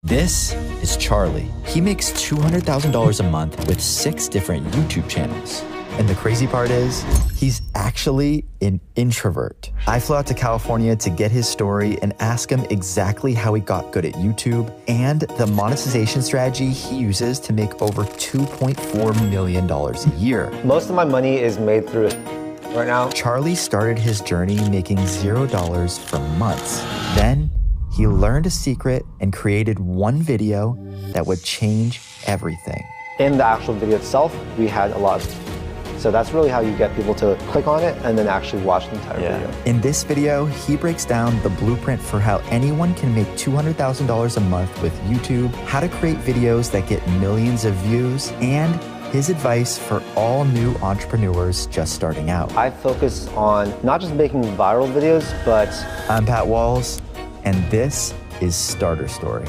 This is Charlie. He makes $200,000 a month with 6 different YouTube channels. And the crazy part is, he's actually an introvert. I flew out to California to get his story and ask him exactly how he got good at YouTube and the monetization strategy he uses to make over $2.4 million a year. Most of my money is made through right now. Charlie started his journey making $0 for months. Then he learned a secret and created one video that would change everything. In the actual video itself, we had a lot of so that's really how you get people to click on it and then actually watch the entire video. In this video, he breaks down the blueprint for how anyone can make $200,000 a month with YouTube, how to create videos that get millions of views, and his advice for all new entrepreneurs just starting out. I focus on not just making viral videos, but... I'm Pat Walls, and this is Starter Story.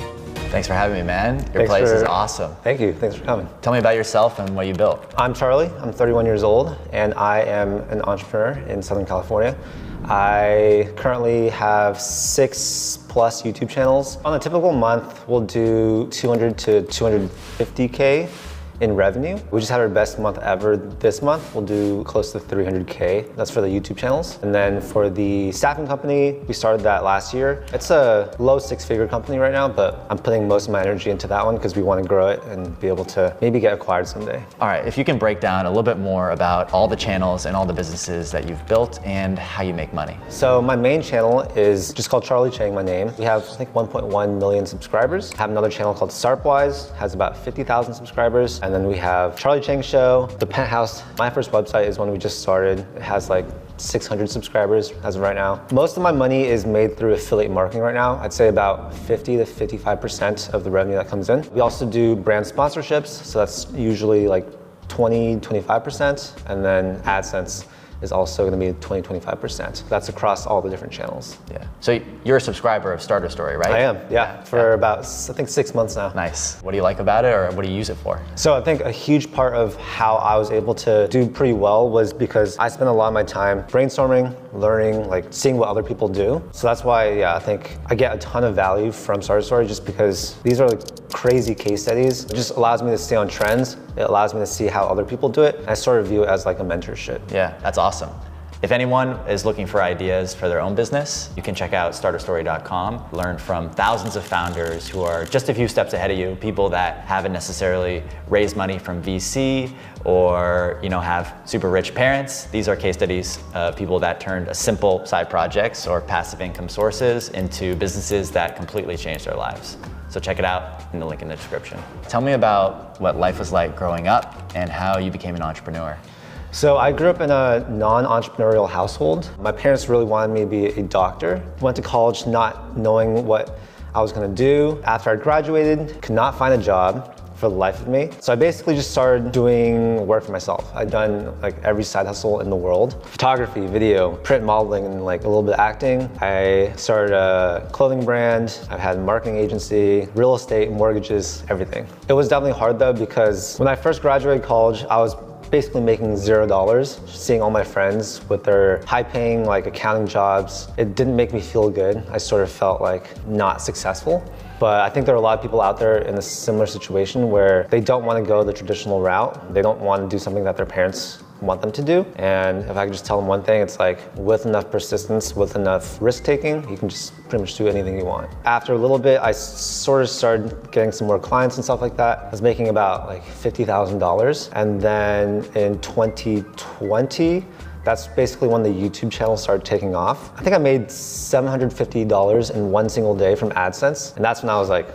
Thanks for having me, man. Your place is awesome. Thank you. Thanks for coming. Tell me about yourself and what you built. I'm Charlie. I'm 31 years old, and I am an entrepreneur in Southern California. I currently have 6+ YouTube channels. On a typical month, we'll do 200 to 250K in revenue. We just had our best month ever this month. We'll do close to 300K. That's for the YouTube channels. And then for the staffing company, we started that last year. It's a low 6-figure company right now, but I'm putting most of my energy into that one because we want to grow it and be able to maybe get acquired someday. All right, if you can break down a little bit more about all the channels and all the businesses that you've built and how you make money. So my main channel is just called Charlie Chang, my name. We have, I think, 1.1 million subscribers. I have another channel called Startwise, has about 50,000 subscribers. And then we have Charlie Chang Show, The Penthouse. My first website is one we just started. It has like 600 subscribers as of right now. Most of my money is made through affiliate marketing right now. I'd say about 50 to 55% of the revenue that comes in. We also do brand sponsorships, so that's usually like 20-25%, and then AdSense is also going to be 20-25%. That's across all the different channels. Yeah. So you're a subscriber of Starter Story, right? I am, yeah. For about, I think, 6 months now. Nice. What do you like about it, or what do you use it for? So I think a huge part of how I was able to do pretty well was because I spent a lot of my time brainstorming, learning, like seeing what other people do. So that's why, yeah, I think I get a ton of value from Starter Story just because these are like crazy case studies. It just allows me to stay on trends. It allows me to see how other people do it. I sort of view it as like a mentorship. Yeah, that's awesome. If anyone is looking for ideas for their own business, you can check out starterstory.com, learn from thousands of founders who are just a few steps ahead of you, people that haven't necessarily raised money from VC or have super rich parents. These are case studies of people that turned a simple side projects or passive income sources into businesses that completely changed their lives. So check it out in the link in the description. Tell me about what life was like growing up and how you became an entrepreneur. So I grew up in a non-entrepreneurial household. My parents really wanted me to be a doctor. Went to college not knowing what I was gonna do. After I graduated, could not find a job for the life of me. So I basically just started doing work for myself. I'd done like every side hustle in the world. Photography, video, print modeling, and like a little bit of acting. I started a clothing brand. I've had a marketing agency, real estate, mortgages, everything. It was definitely hard though because when I first graduated college, I was basically making $0, seeing all my friends with their high-paying like accounting jobs. It didn't make me feel good. I sort of felt like not successful. But I think there are a lot of people out there in a similar situation where they don't want to go the traditional route. They don't want to do something that their parents want them to do. And if I could just tell them one thing, it's like with enough persistence, with enough risk taking, you can just pretty much do anything you want. After a little bit, I sort of started getting some more clients and stuff like that. I was making about like $50,000. And then in 2020, that's basically when the YouTube channel started taking off. I think I made $750 in one single day from AdSense. And that's when I was like,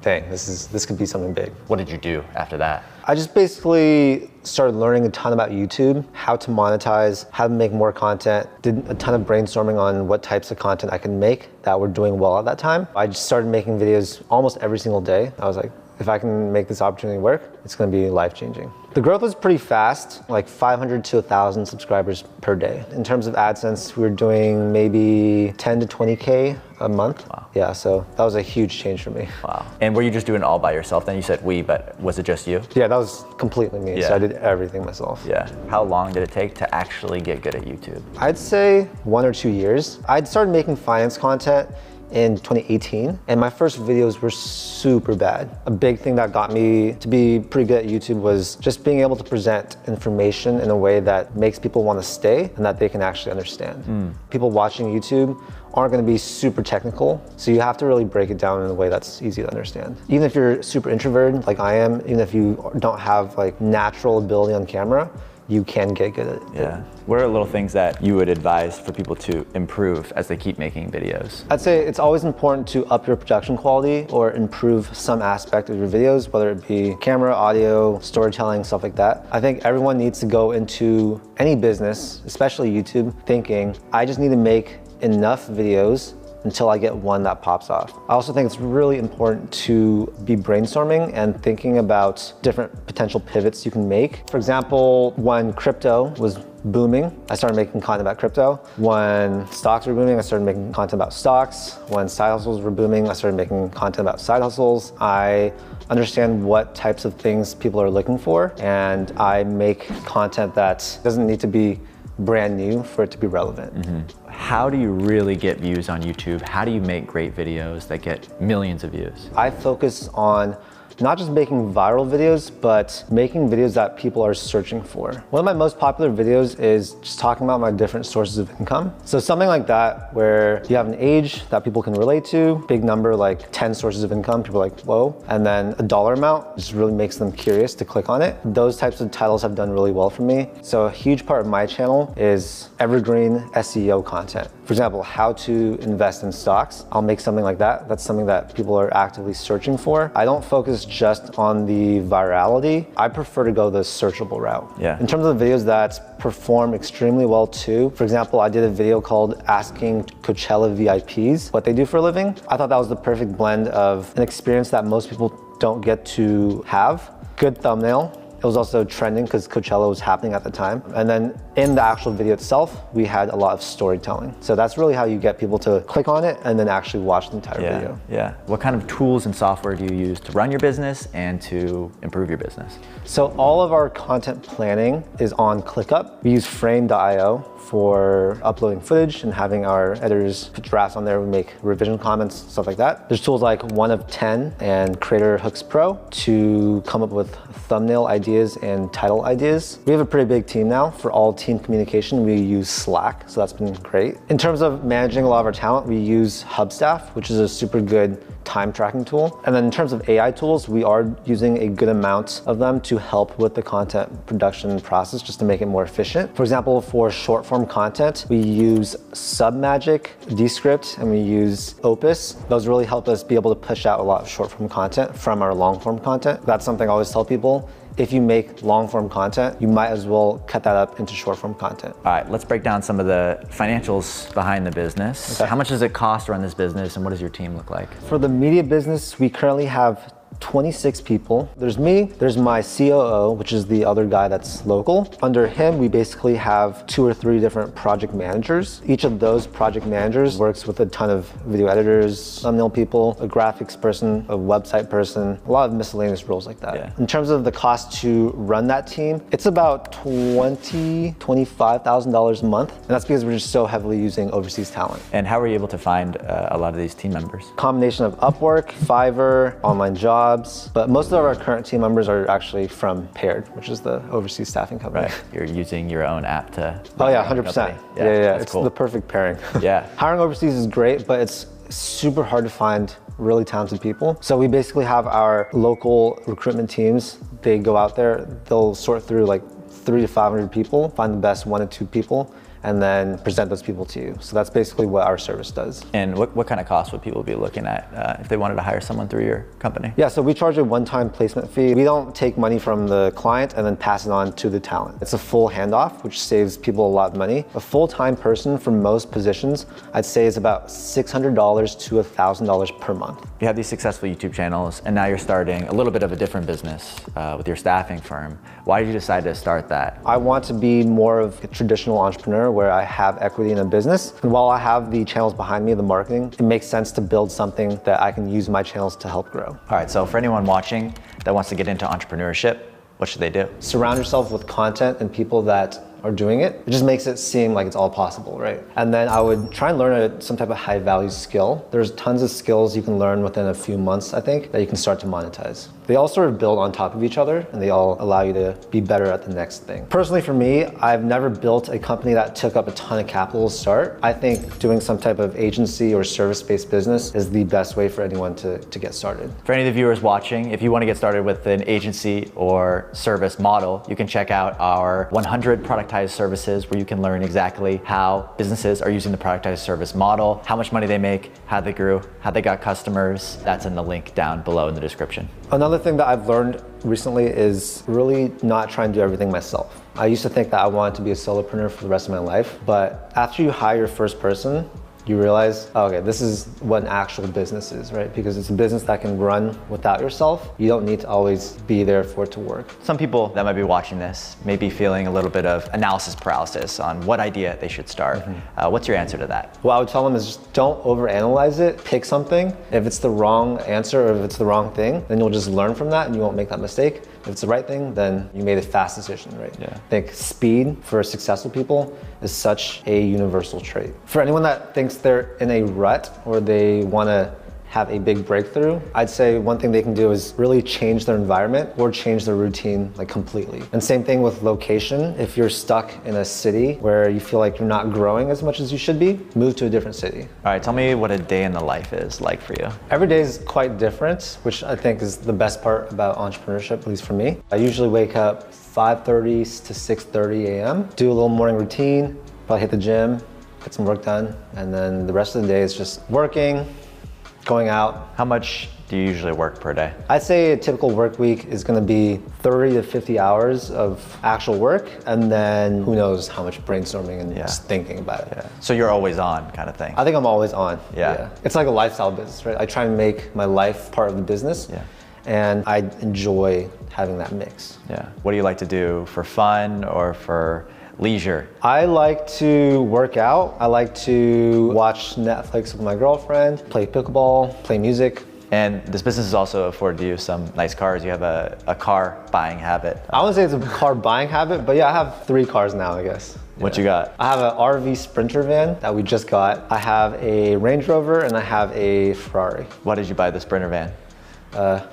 dang, this could be something big. What did you do after that? I just basically started learning a ton about YouTube, how to monetize, how to make more content, did a ton of brainstorming on what types of content I can make that were doing well at that time. I just started making videos almost every single day. I was like, if I can make this opportunity work, it's gonna be life-changing. The growth was pretty fast, like 500 to 1,000 subscribers per day. In terms of AdSense, we were doing maybe 10 to 20K a month. Wow. Yeah, so that was a huge change for me. Wow. And were you just doing it all by yourself? Then you said we, but was it just you? Yeah, that was completely me. Yeah. So I did everything myself. Yeah. How long did it take to actually get good at YouTube? I'd say 1 or 2 years. I'd started making finance content in 2018, and my first videos were super bad. A big thing that got me to be pretty good at YouTube was just being able to present information in a way that makes people want to stay and that they can actually understand. People watching YouTube aren't going to be super technical, so you have to really break it down in a way that's easy to understand. Even if you're super introverted like I am, even if you don't have like natural ability on camera, you can get good at it. Yeah. What are little things that you would advise for people to improve as they keep making videos? I'd say it's always important to up your production quality or improve some aspect of your videos, whether it be camera, audio, storytelling, stuff like that. I think everyone needs to go into any business, especially YouTube, thinking, I just need to make enough videos until I get one that pops off. I also think it's really important to be brainstorming and thinking about different potential pivots you can make. For example, when crypto was booming, I started making content about crypto. When stocks were booming, I started making content about stocks. When side hustles were booming, I started making content about side hustles. I understand what types of things people are looking for, and I make content that doesn't need to be brand new for it to be relevant. How do you really get views on YouTube? How do you make great videos that get millions of views? I focus on not just making viral videos, but making videos that people are searching for. One of my most popular videos is just talking about my different sources of income. So something like that, where you have an age that people can relate to, big number like 10 sources of income, people are like, whoa, and then a dollar amount just really makes them curious to click on it. Those types of titles have done really well for me. So a huge part of my channel is evergreen SEO content. For example, how to invest in stocks. I'll make something like that. That's something that people are actively searching for. I don't focus just on the virality. I prefer to go the searchable route. Yeah. In terms of the videos that perform extremely well too, for example, I did a video called Asking Coachella VIPs what they do for a living. I thought that was the perfect blend of an experience that most people don't get to have. Good thumbnail. It was also trending because Coachella was happening at the time. And then in the actual video itself, we had a lot of storytelling. So that's really how you get people to click on it and then actually watch the entire video. Yeah. What kind of tools and software do you use to run your business and to improve your business? So all of our content planning is on ClickUp. We use frame.io for uploading footage and having our editors put drafts on there. We make revision comments, stuff like that. There's tools like 1 of 10 and Creator Hooks Pro to come up with thumbnail ideas and title ideas. We have a pretty big team now. For all team communication, we use Slack, so that's been great. In terms of managing a lot of our talent, we use Hubstaff, which is a super good time tracking tool. And then in terms of AI tools, we are using a good amount of them to help with the content production process just to make it more efficient. For example, for short form content, we use Submagic, Descript, and we use Opus. Those really help us be able to push out a lot of short form content from our long form content. That's something I always tell people. If you make long form content, you might as well cut that up into short form content. All right, let's break down some of the financials behind the business. Okay. How much does it cost to run this business and what does your team look like? For the media business, we currently have 26 people. There's me, there's my COO, which is the other guy that's local. Under him, we basically have 2 or 3 different project managers. Each of those project managers works with a ton of video editors, thumbnail people, a graphics person, a website person, a lot of miscellaneous roles like that. Yeah. In terms of the cost to run that team, it's about $25,000 a month. And that's because we're just so heavily using overseas talent. And how were you able to find a lot of these team members? Combination of Upwork, Fiverr, online jobs, but most of our current team members are actually from Paired, which is the overseas staffing company. Right, you're using your own app to Oh yeah, run your 100%. company. Yeah. It's It's cool. the perfect pairing. Yeah. Hiring overseas is great, but it's super hard to find really talented people. So we basically have our local recruitment teams. They go out there, they'll sort through like 300 to 500 people, find the best 1 to 2 people, and then present those people to you. So that's basically what our service does. And what kind of cost would people be looking at if they wanted to hire someone through your company? Yeah, so we charge a one-time placement fee. We don't take money from the client and then pass it on to the talent. It's a full handoff, which saves people a lot of money. A full-time person for most positions, I'd say is about $600 to $1,000 per month. You have these successful YouTube channels, and now you're starting a little bit of a different business with your staffing firm. Why did you decide to start that? I want to be more of a traditional entrepreneur where I have equity in a business. And while I have the channels behind me, the marketing, it makes sense to build something that I can use my channels to help grow. All right, so for anyone watching that wants to get into entrepreneurship, what should they do? Surround yourself with content and people that are doing it. It just makes it seem like it's all possible, right? And then I would try and learn some type of high value skill. There's tons of skills you can learn within a few months, I think, that you can start to monetize. They all sort of build on top of each other and they all allow you to be better at the next thing. Personally for me, I've never built a company that took up a ton of capital to start. I think doing some type of agency or service-based business is the best way for anyone to get started. For any of the viewers watching, if you want to get started with an agency or service model, you can check out our 100 productized services where you can learn exactly how businesses are using the productized service model, how much money they make, how they grew, how they got customers. That's in the link down below in the description. Another thing that I've learned recently is really not trying to do everything myself. I used to think that I wanted to be a solopreneur for the rest of my life, but after you hire your first person, you realize, oh, okay, this is what an actual business is, right? Because it's a business that can run without yourself. You don't need to always be there for it to work. Some people that might be watching this may be feeling a little bit of analysis paralysis on what idea they should start. What's your answer to that? What I would tell them is just don't overanalyze it. Pick something. If it's the wrong answer or if it's the wrong thing, then you'll just learn from that and you won't make that mistake. If it's the right thing, then you made a fast decision, right? Yeah. I think speed for successful people is such a universal trait. For anyone that thinks they're in a rut or they want to have a big breakthrough, I'd say one thing they can do is really change their environment or change their routine like completely. And same thing with location. If you're stuck in a city where you feel like you're not growing as much as you should be, move to a different city. All right, tell me what a day in the life is like for you. Every day is quite different, which I think is the best part about entrepreneurship, at least for me. I usually wake up 5:30 to 6:30 a.m., do a little morning routine, probably hit the gym, get some work done, and then the rest of the day is just working, going out. How much do you usually work per day? I'd say a typical work week is gonna be 30 to 50 hours of actual work, and then who knows how much brainstorming and just thinking about it. Yeah. So you're always on kind of thing. I think I'm always on. Yeah. It's like a lifestyle business, right? I try and make my life part of the business, and I enjoy having that mix. Yeah. What do you like to do for fun or for leisure? I like to work out. I like to watch Netflix with my girlfriend, play pickleball, play music. And this business has also afforded you some nice cars. You have a car buying habit. I wouldn't say it's a car buying habit, but yeah, I have 3 cars now, I guess. What you got? I have an RV Sprinter van that we just got. I have a Range Rover and I have a Ferrari. Why did you buy the Sprinter van?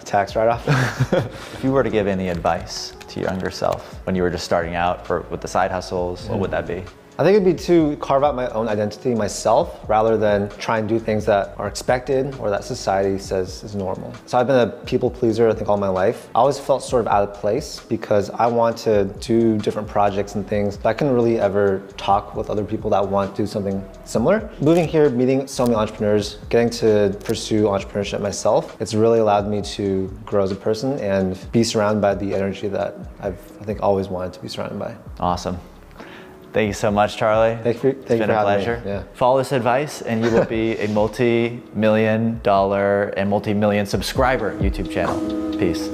Tax write-off. If you were to give any advice to your younger self when you were just starting out with the side hustles, what would that be? I think it'd be to carve out my own identity myself rather than try and do things that are expected or that society says is normal. So I've been a people pleaser, I think, all my life. I always felt sort of out of place because I want to do different projects and things, but I couldn't really ever talk with other people that want to do something similar. Moving here, meeting so many entrepreneurs, getting to pursue entrepreneurship myself, it's really allowed me to grow as a person and be surrounded by the energy that I think always wanted to be surrounded by. Awesome. Thank you so much, Charlie. Thank you it's been a pleasure. Yeah. Follow this advice and you will be a multi-million-dollar and multi-million subscriber YouTube channel. Peace.